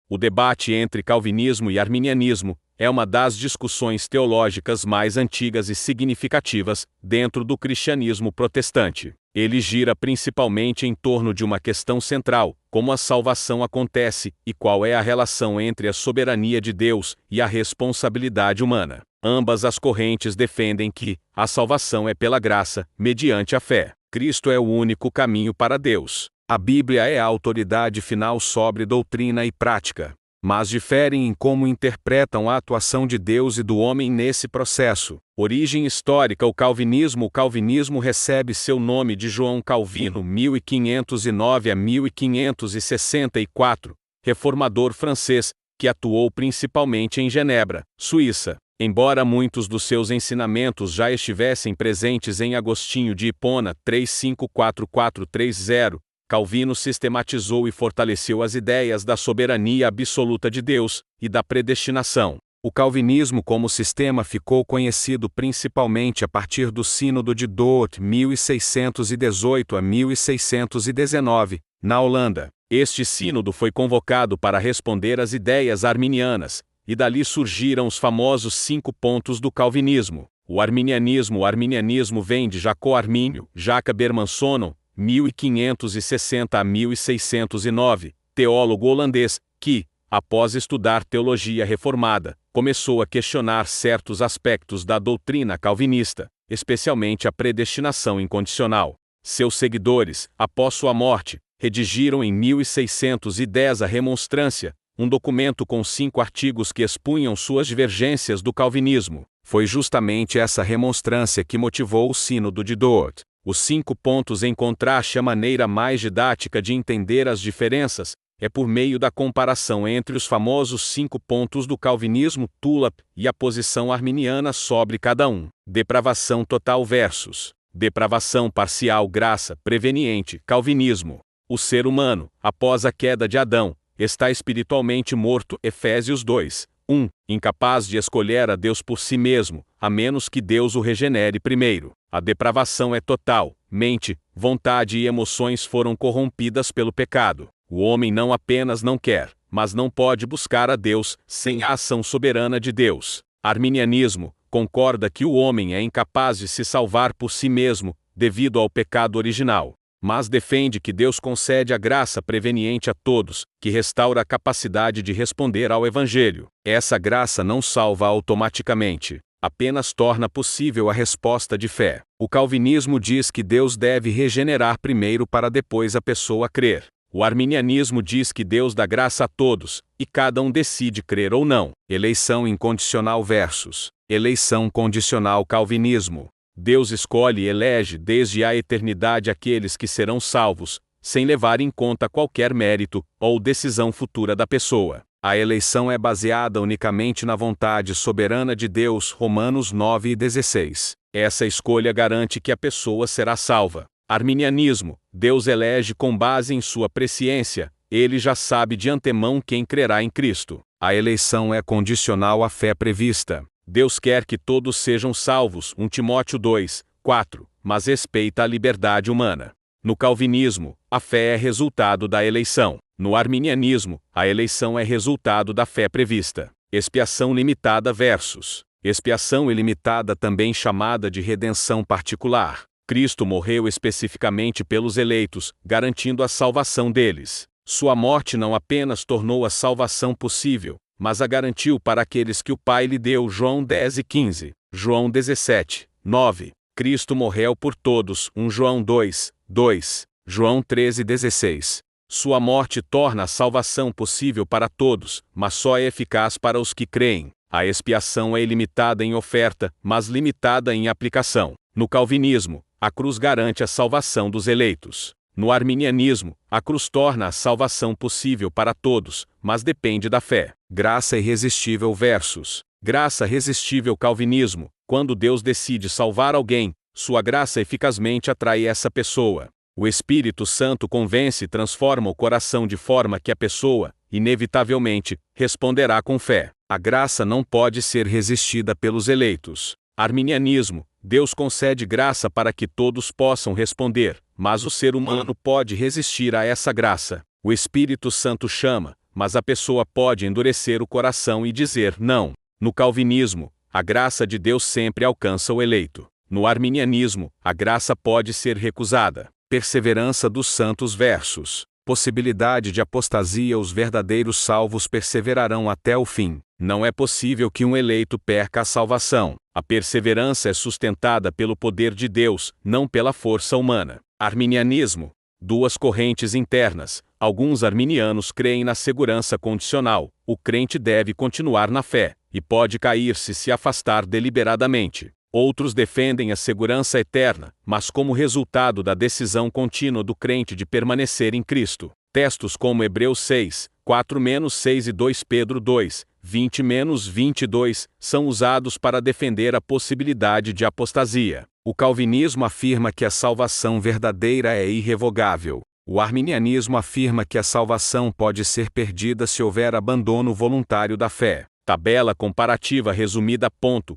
O debate entre calvinismo e arminianismo é uma das discussões teológicas mais antigas e significativas dentro do cristianismo protestante. Ele gira principalmente em torno de uma questão central: como a salvação acontece e qual é a relação entre a soberania de Deus e a responsabilidade humana. Ambas as correntes defendem que a salvação é pela graça, mediante a fé. Cristo é o único caminho para Deus. A Bíblia é a autoridade final sobre doutrina e prática, mas diferem em como interpretam a atuação de Deus e do homem nesse processo. Origem histórica: o calvinismo recebe seu nome de João Calvino, 1509 a 1564, reformador francês, que atuou principalmente em Genebra, Suíça. Embora muitos dos seus ensinamentos já estivessem presentes em Agostinho de Hipona 354430, Calvino sistematizou e fortaleceu as ideias da soberania absoluta de Deus e da predestinação. O calvinismo como sistema ficou conhecido principalmente a partir do Sínodo de Dort, 1618 a 1619, na Holanda. Este sínodo foi convocado para responder às ideias arminianas, e dali surgiram os famosos 5 pontos do calvinismo. O arminianismo vem de Jacó Armínio, Jacob Hermanson, 1560 a 1609, teólogo holandês, que, após estudar teologia reformada, começou a questionar certos aspectos da doutrina calvinista, especialmente a predestinação incondicional. Seus seguidores, após sua morte, redigiram em 1610 a Remonstrância, um documento com 5 artigos que expunham suas divergências do calvinismo. Foi justamente essa remonstrância que motivou o Sínodo de Dort. Os 5 pontos em contraste. A maneira mais didática de entender as diferenças é por meio da comparação entre os famosos 5 pontos do calvinismo, Tulip, e a posição arminiana sobre cada um. Depravação total versus depravação parcial. Graça preveniente, calvinismo. O ser humano, após a queda de Adão, está espiritualmente morto. Efésios 2, 1, incapaz de escolher a Deus por si mesmo, a menos que Deus o regenere primeiro. A depravação é total: mente, vontade e emoções foram corrompidas pelo pecado. O homem não apenas não quer, mas não pode buscar a Deus sem a ação soberana de Deus. Arminianismo concorda que o homem é incapaz de se salvar por si mesmo, devido ao pecado original, mas defende que Deus concede a graça preveniente a todos, que restaura a capacidade de responder ao Evangelho. Essa graça não salva automaticamente, apenas torna possível a resposta de fé. O calvinismo diz que Deus deve regenerar primeiro para depois a pessoa crer. O arminianismo diz que Deus dá graça a todos, e cada um decide crer ou não. Eleição incondicional versus eleição condicional. Calvinismo: Deus escolhe e elege desde a eternidade aqueles que serão salvos, sem levar em conta qualquer mérito ou decisão futura da pessoa. A eleição é baseada unicamente na vontade soberana de Deus. Romanos 9:16. Essa escolha garante que a pessoa será salva. Arminianismo: Deus elege com base em sua presciência, ele já sabe de antemão quem crerá em Cristo. A eleição é condicional à fé prevista. Deus quer que todos sejam salvos. 1 Timóteo 2, 4, mas respeita a liberdade humana. No calvinismo, a fé é resultado da eleição. No arminianismo, a eleição é resultado da fé prevista. Expiação limitada versus expiação ilimitada, também chamada de redenção particular. Cristo morreu especificamente pelos eleitos, garantindo a salvação deles. Sua morte não apenas tornou a salvação possível, mas a garantiu para aqueles que o Pai lhe deu. João 10:15, João 17:9. Cristo morreu por todos. 1 João 2, 2, João 13:16. Sua morte torna a salvação possível para todos, mas só é eficaz para os que creem. A expiação é ilimitada em oferta, mas limitada em aplicação. No calvinismo, a cruz garante a salvação dos eleitos. No arminianismo, a cruz torna a salvação possível para todos, mas depende da fé. Graça irresistível versus graça resistível. Calvinismo: quando Deus decide salvar alguém, sua graça eficazmente atrai essa pessoa. O Espírito Santo convence e transforma o coração de forma que a pessoa, inevitavelmente, responderá com fé. A graça não pode ser resistida pelos eleitos. Arminianismo: Deus concede graça para que todos possam responder, mas o ser humano pode resistir a essa graça. O Espírito Santo chama, mas a pessoa pode endurecer o coração e dizer não. No calvinismo, a graça de Deus sempre alcança o eleito. No arminianismo, a graça pode ser recusada. Perseverança dos santos versus possibilidade de apostasia. Os verdadeiros salvos perseverarão até o fim. Não é possível que um eleito perca a salvação. A perseverança é sustentada pelo poder de Deus, não pela força humana. Arminianismo. Duas correntes internas. Alguns arminianos creem na segurança condicional. O crente deve continuar na fé, e pode cair se afastar deliberadamente. Outros defendem a segurança eterna, mas como resultado da decisão contínua do crente de permanecer em Cristo. Textos como Hebreus 6, 4-6 e 2 Pedro 2, 20-22, são usados para defender a possibilidade de apostasia. O calvinismo afirma que a salvação verdadeira é irrevogável. O arminianismo afirma que a salvação pode ser perdida se houver abandono voluntário da fé. Tabela comparativa resumida.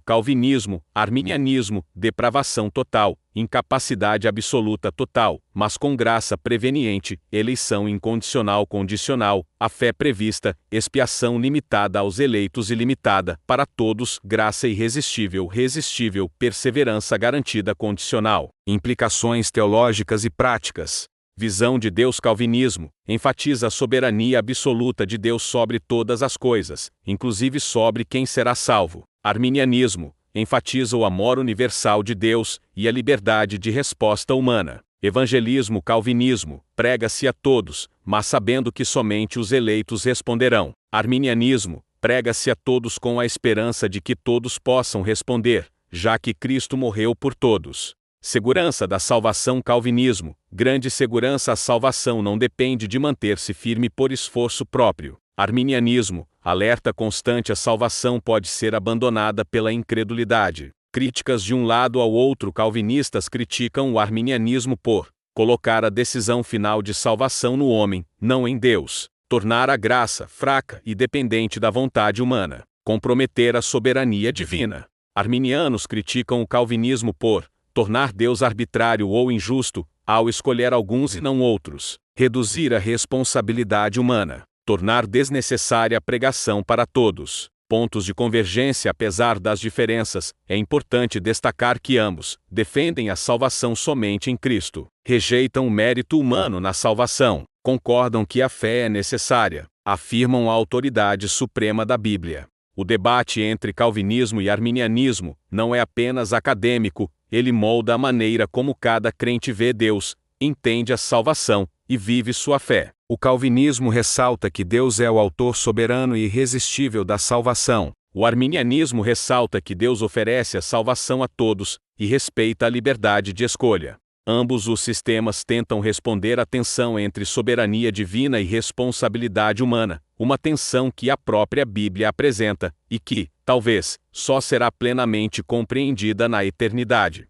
Calvinismo, arminianismo, depravação total, incapacidade absoluta total, mas com graça preveniente, eleição incondicional condicional, a fé prevista, expiação limitada aos eleitos e limitada para todos, graça irresistível resistível, perseverança garantida condicional. Implicações teológicas e práticas. Visão de Deus. Calvinismo enfatiza a soberania absoluta de Deus sobre todas as coisas, inclusive sobre quem será salvo. Arminianismo enfatiza o amor universal de Deus e a liberdade de resposta humana. Evangelismo. Calvinismo prega-se a todos, mas sabendo que somente os eleitos responderão. Arminianismo prega-se a todos com a esperança de que todos possam responder, já que Cristo morreu por todos. Segurança da salvação. Calvinismo. Grande segurança. A salvação não depende de manter-se firme por esforço próprio. Arminianismo. Alerta constante. A salvação pode ser abandonada pela incredulidade. Críticas de um lado ao outro. Calvinistas criticam o arminianismo por colocar a decisão final de salvação no homem, não em Deus. Tornar a graça fraca e dependente da vontade humana. Comprometer a soberania divina. Arminianos criticam o calvinismo por tornar Deus arbitrário ou injusto, ao escolher alguns e não outros. Reduzir a responsabilidade humana. Tornar desnecessária a pregação para todos. Pontos de convergência. Apesar das diferenças, é importante destacar que ambos defendem a salvação somente em Cristo. Rejeitam o mérito humano na salvação. Concordam que a fé é necessária. Afirmam a autoridade suprema da Bíblia. O debate entre calvinismo e arminianismo não é apenas acadêmico, ele molda a maneira como cada crente vê Deus, entende a salvação e vive sua fé. O calvinismo ressalta que Deus é o autor soberano e irresistível da salvação. O arminianismo ressalta que Deus oferece a salvação a todos e respeita a liberdade de escolha. Ambos os sistemas tentam responder à tensão entre soberania divina e responsabilidade humana, uma tensão que a própria Bíblia apresenta, e que, talvez, só será plenamente compreendida na eternidade.